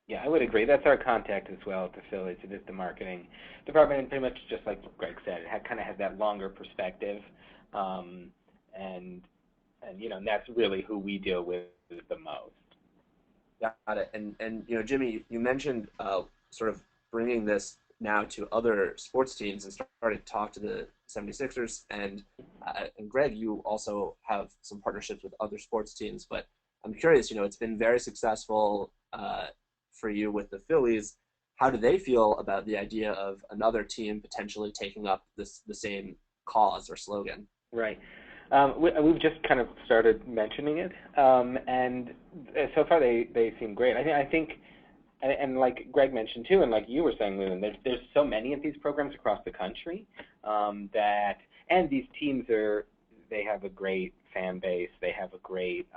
Yeah, I would agree. That's our contact as well at the Phillies. It is the marketing department, and pretty much just like Greg said, it kind of has that longer perspective, and that's really who we deal with the most. got it. And Jimmy, you mentioned sort of bringing this now to other sports teams and starting to talk to the 76ers. And Greg, you also have some partnerships with other sports teams. But I'm curious, it's been very successful for you with the Phillies. How do they feel about the idea of another team potentially taking up the same cause or slogan? Right. We've just kind of started mentioning it, and so far they seem great. I think, and like Greg mentioned too, and like you were saying, Leland, there's so many of these programs across the country and these teams they have a great fan base, they have a great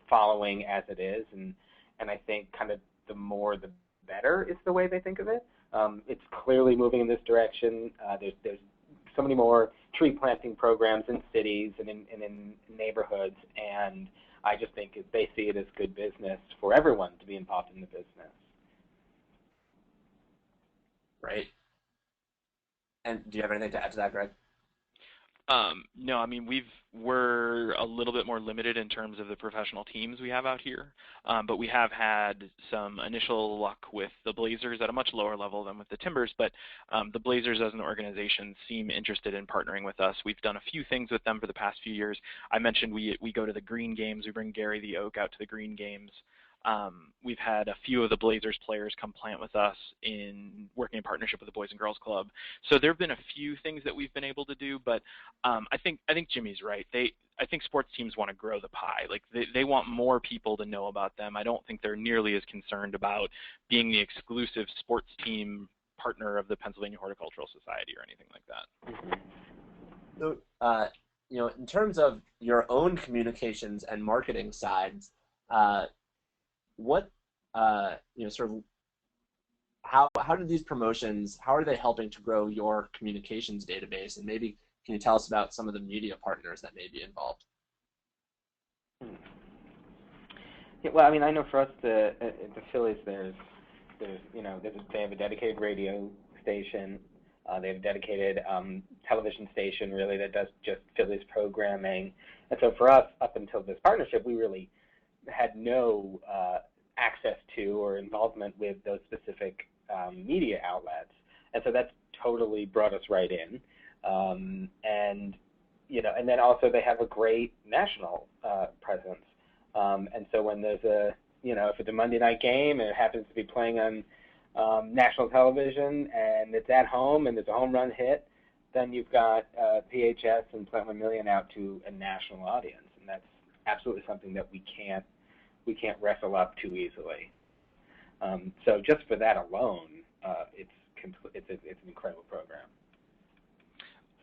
following as it is, and I think kind of the more the better is the way they think of it. It's clearly moving in this direction. There's so many more tree planting programs in cities and in neighborhoods, and I just think they see it as good business for everyone to be involved in the business. Right. And do you have anything to add to that, Greg? No, I mean we're a little bit more limited in terms of the professional teams we have out here, but we have had some initial luck with the Blazers at a much lower level than with the Timbers. But the Blazers as an organization seem interested in partnering with us. We've done a few things with them for the past few years. I mentioned we go to the Green Games. We bring Gary the Oak out to the Green Games. We've had a few of the Blazers players come plant with us in working in partnership with the Boys and Girls Club. So there have been a few things that we've been able to do, but I think Jimmy's right. I think sports teams want to grow the pie. Like they want more people to know about them. I don't think they're nearly as concerned about being the exclusive sports team partner of the Pennsylvania Horticultural Society or anything like that. So, in terms of your own communications and marketing sides, what sort of how do these promotions, how are they helping to grow your communications database, and maybe can you tell us about some of the media partners that may be involved? Yeah, well, I mean, I know for us the Phillies, they have a dedicated radio station. They have a dedicated television station, really, that does just Phillies programming. And so for us, up until this partnership, we really had no access to or involvement with those specific media outlets, and so that's totally brought us right in. And then also they have a great national presence, and so when there's if it's a Monday night game and it happens to be playing on national television and it's at home and there's a home run hit, then you've got PHS and Plant 1 Million out to a national audience, and that's absolutely something that we can't wrestle up too easily. So just for that alone, it's an incredible program.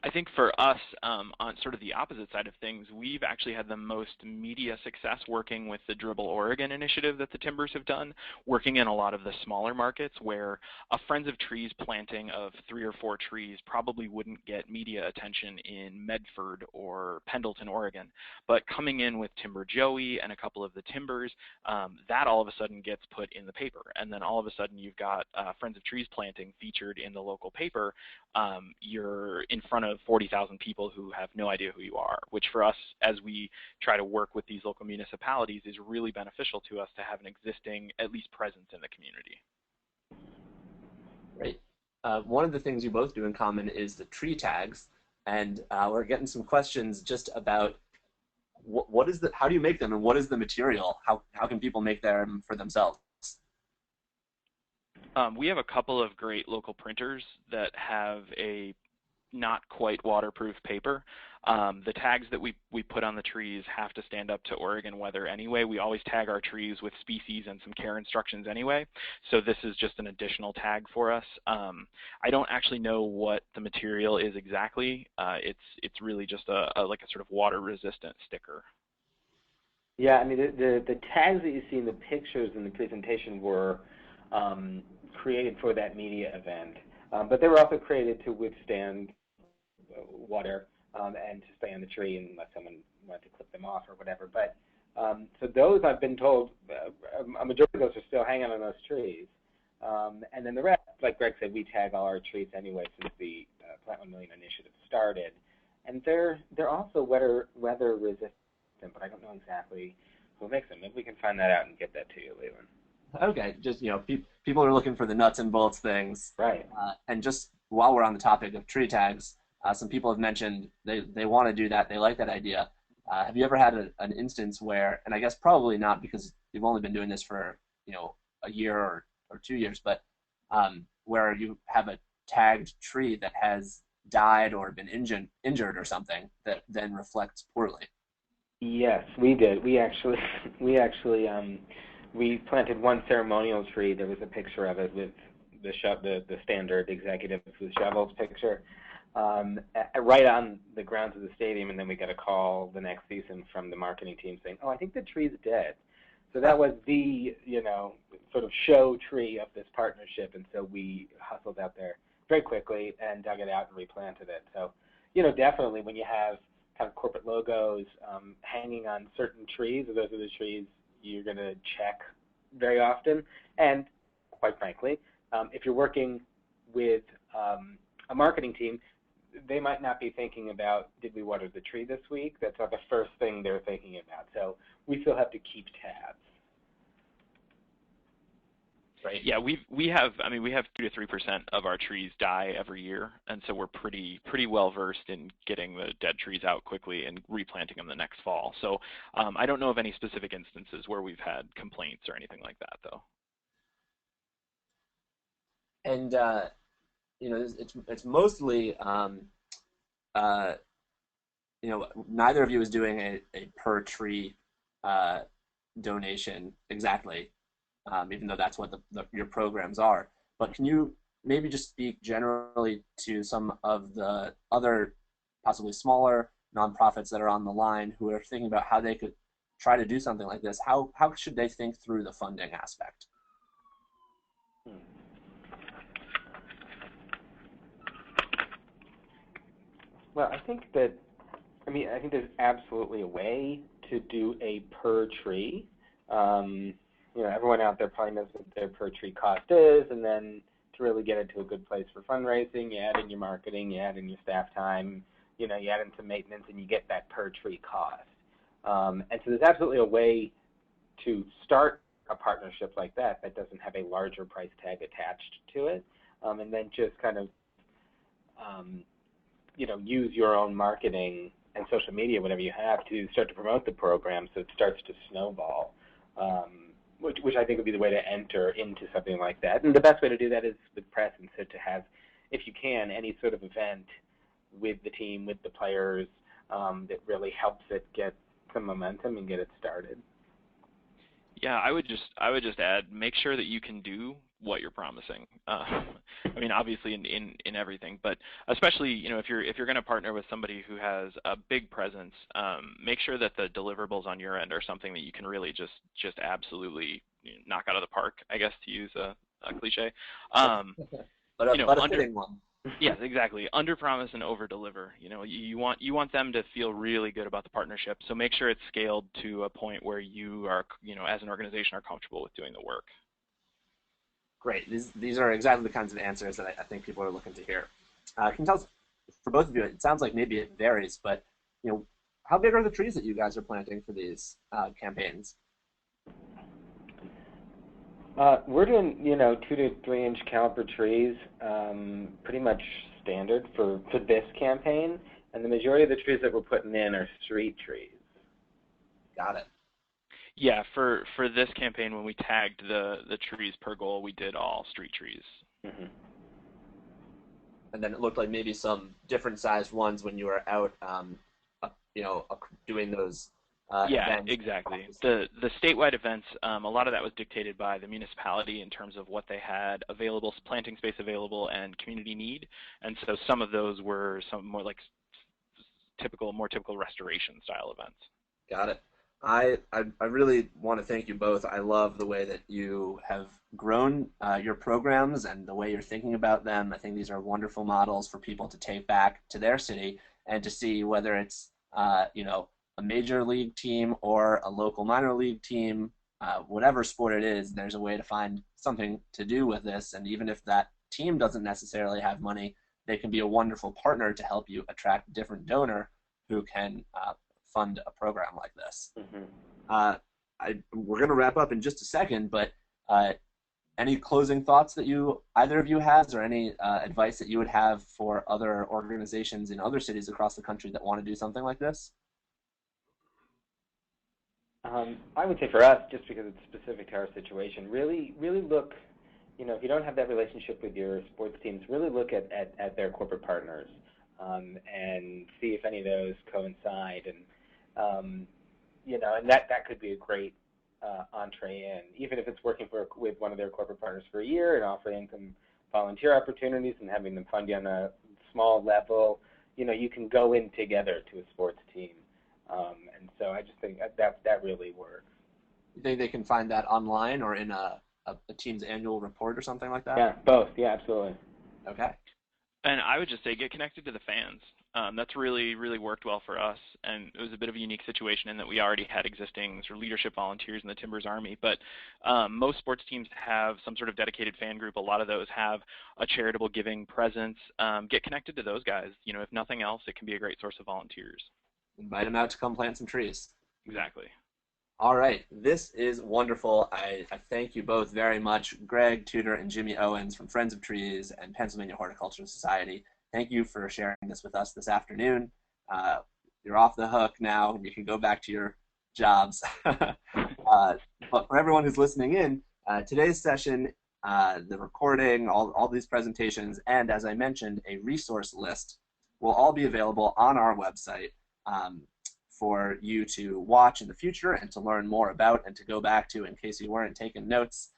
I think for us, on sort of the opposite side of things, we've actually had the most media success working with the Dribble Oregon initiative that the Timbers have done, working in a lot of the smaller markets where a Friends of Trees planting of 3 or 4 trees probably wouldn't get media attention in Medford or Pendleton, Oregon. But coming in with Timber Joey and a couple of the Timbers, that all of a sudden gets put in the paper. And then all of a sudden you've got Friends of Trees planting featured in the local paper. You're in front of 40,000 people who have no idea who you are, which for us, as we try to work with these local municipalities, is really beneficial to us to have an existing, at least, presence in the community. Great. One of the things you both do in common is the tree tags, and we're getting some questions just about what is how do you make them, and what is the material? How can people make them for themselves? We have a couple of great local printers that have a not quite waterproof paper. The tags that we put on the trees have to stand up to Oregon weather anyway. We always tag our trees with species and some care instructions anyway, so this is just an additional tag for us. I don't actually know what the material is exactly. It's really just like a sort of water-resistant sticker. Yeah, I mean, the tags that you see in the pictures in the presentation were created for that media event, but they were also created to withstand water and to stay on the tree unless someone wanted to clip them off or whatever. But so those, I've been told, a majority of those are still hanging on those trees. And then the rest, like Greg said, we tag all our trees anyway since the Plant 1 Million initiative started. And they're also weather resistant, but I don't know exactly who makes them. Maybe we can find that out and get that to you, Leland. Okay, just people are looking for the nuts and bolts things. Right. And just while we're on the topic of tree tags, some people have mentioned they want to do that. They like that idea. Have you ever had an instance where, and I guess probably not because you've only been doing this for a year or 2 years, but where you have a tagged tree that has died or been injured or something that then reflects poorly? Yes, we did. We actually we planted one ceremonial tree. There was a picture of it with the standard executives with shovels picture right on the grounds of the stadium, and then we got a call the next season from the marketing team saying, "Oh, I think the tree's dead." So that was the sort of show tree of this partnership, and so we hustled out there very quickly and dug it out and replanted it. So definitely when you have kind of corporate logos hanging on certain trees, those are the trees you're going to check very often. And quite frankly, if you're working with a marketing team, they might not be thinking about, did we water the tree this week? That's not the first thing they're thinking about. So we still have to keep tabs. Right. Yeah, we have 2 to 3% of our trees die every year, and so we're pretty well versed in getting the dead trees out quickly and replanting them the next fall. So I don't know of any specific instances where we've had complaints or anything like that, though. And it's mostly neither of you is doing a per tree donation exactly. Even though that's what your programs are. But can you maybe just speak generally to some of the other possibly smaller nonprofits that are on the line who are thinking about how they could try to do something like this? How should they think through the funding aspect? Well, I think there's absolutely a way to do a per tree. Everyone out there probably knows what their per tree cost is, and then to really get it to a good place for fundraising, you add in your marketing, you add in your staff time, you add in some maintenance, and you get that per tree cost. And so there's absolutely a way to start a partnership like that doesn't have a larger price tag attached to it, and then just kind of use your own marketing and social media, whatever you have, to start to promote the program so it starts to snowball. Which I think would be the way to enter into something like that. And the best way to do that is with press, and so to have, if you can, any sort of event with the team, with the players, that really helps it get some momentum and get it started. Yeah, I would just add, make sure that you can do what you're promising. I mean, obviously in everything, but especially, you know, if you're going to partner with somebody who has a big presence, make sure that the deliverables on your end are something that you can really just absolutely knock out of the park, I guess, to use a cliche. But You know, a fitting one. Yes, exactly. Under promise and over deliver. You know, you want them to feel really good about the partnership. So make sure it's scaled to a point where you are, you know, as an organization, are comfortable with doing the work. Great. These are exactly the kinds of answers that I think people are looking to hear. Can you tell us, for both of you, it sounds like maybe it varies, but you know, how big are the trees that you guys are planting for these campaigns? We're doing, you know, 2 to 3 inch caliper trees, pretty much standard for this campaign, and the majority of the trees that we're putting in are street trees. Got it. Yeah, for this campaign, when we tagged the trees per goal, we did all street trees. Mm-hmm. And then it looked like maybe some different sized ones when you were out, you know, doing those events. Exactly. The statewide events, a lot of that was dictated by the municipality in terms of what they had available, planting space available, and community need. And so some of those were some more like more typical restoration style events. Got it. I really want to thank you both. I love the way that you have grown your programs and the way you're thinking about them. I think these are wonderful models for people to take back to their city and to see whether it's you know, a major league team or a local minor league team, whatever sport it is, there's a way to find something to do with this. And even if that team doesn't necessarily have money, they can be a wonderful partner to help you attract a different donor who can fund a program like this. Mm-hmm. We're going to wrap up in just a second, but any closing thoughts that either of you has, or any advice that you would have for other organizations in other cities across the country that want to do something like this? I would say for us, just because it's specific to our situation, really look, you know, if you don't have that relationship with your sports teams, really look at their corporate partners and see if any of those coincide. And, you know, and that could be a great entree in, even if it's working with one of their corporate partners for a year and offering some volunteer opportunities and having them fund you on a small level. You know, you can go in together to a sports team. And so I just think that really works. You think they can find that online or in a team's annual report or something like that? Yeah, both. Yeah, absolutely. Okay. And I would just say get connected to the fans. That's really worked well for us, and it was a bit of a unique situation in that we already had existing sort of leadership volunteers in the Timbers Army, but most sports teams have some sort of dedicated fan group. A lot of those have a charitable giving presence. Get connected to those guys. You know, if nothing else, it can be a great source of volunteers. Invite them out to come plant some trees. Exactly. All right, this is wonderful. I thank you both very much, Greg Tudor and Jimmy Owens from Friends of Trees and Pennsylvania Horticultural Society. Thank you for sharing this with us this afternoon. You're off the hook now, and you can go back to your jobs. But for everyone who's listening in, today's session, the recording, all these presentations, and as I mentioned, a resource list will all be available on our website for you to watch in the future and to learn more about and to go back to in case you weren't taking notes.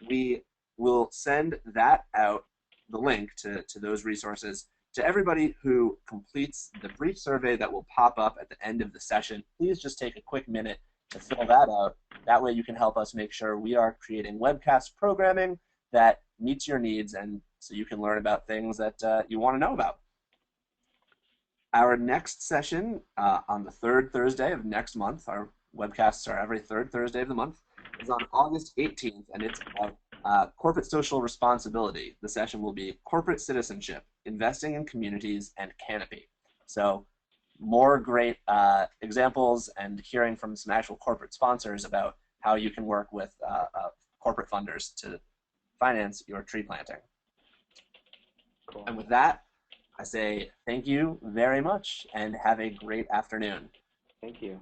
We will send that out, the link to those resources, to everybody who completes the brief survey that will pop up at the end of the session. Please just take a quick minute to fill that out. That way you can help us make sure we are creating webcast programming that meets your needs, and so you can learn about things that you want to know about. Our next session on the third Thursday of next month, our webcasts are every third Thursday of the month, is on August 18th, and it's about corporate social responsibility. The session will be corporate citizenship, investing in communities, and canopy. So more great examples and hearing from some actual corporate sponsors about how you can work with corporate funders to finance your tree planting. Cool. And with that, I say thank you very much and have a great afternoon. Thank you.